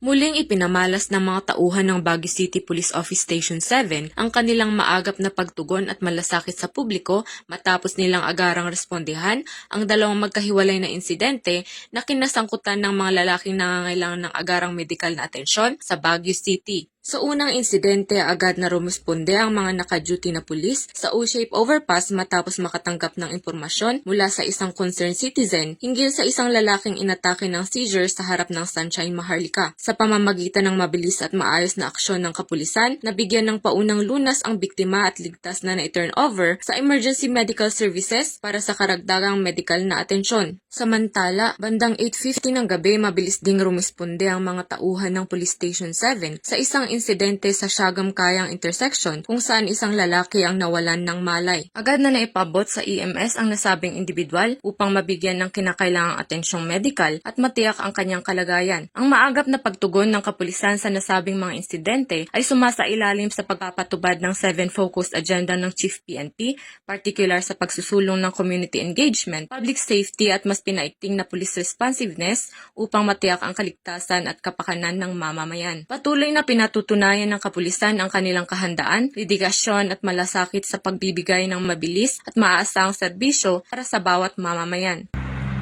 Muling ipinamalas ng mga tauhan ng Baguio City Police Office Station 7 ang kanilang maagap na pagtugon at malasakit sa publiko matapos nilang agarang respondihan ang dalawang magkahiwalay na insidente na kinasangkutan ng mga lalaking nangangailangan ng agarang medikal na atensyon sa Baguio City. Sa unang insidente, agad na rumusponde ang mga naka-duty na pulis sa O-shape overpass matapos makatanggap ng impormasyon mula sa isang concerned citizen hinggil sa isang lalaking inatake ng seizure sa harap ng Sunshine Maharlika. Sa pamamagitan ng mabilis at maayos na aksyon ng kapulisan, nabigyan ng paunang lunas ang biktima at ligtas na na-turn over sa emergency medical services para sa karagdagang medical na atensyon. Samantala, bandang 8:50 ng gabi, mabilis ding rumisponde ang mga tauhan ng Police Station 7 sa isang insidente sa Siagam Kayang intersection kung saan isang lalaki ang nawalan ng malay. Agad na naipabot sa EMS ang nasabing individual upang mabigyan ng kinakailangang atensyong medikal at matiyak ang kanyang kalagayan. Ang maagap na pagtugon ng kapulisan sa nasabing mga insidente ay sumasailalim sa pagpapatubad ng 7 focused agenda ng Chief PNP, particular sa pagsusulong ng community engagement, public safety at mas pinaigting na police responsiveness upang matiyak ang kaligtasan at kapakanan ng mamamayan. Patuloy na pinatutunayan ng kapulisan ang kanilang kahandaan, dedikasyon at malasakit sa pagbibigay ng mabilis at maaasahang serbisyo para sa bawat mamamayan.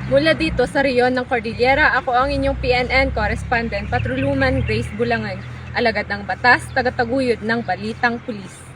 Mula dito sa reyon ng Cordillera, ako ang inyong PNN correspondent, Patroluman Grace Bulangan, alagad ng batas, tagataguyod ng Balitang Pulis.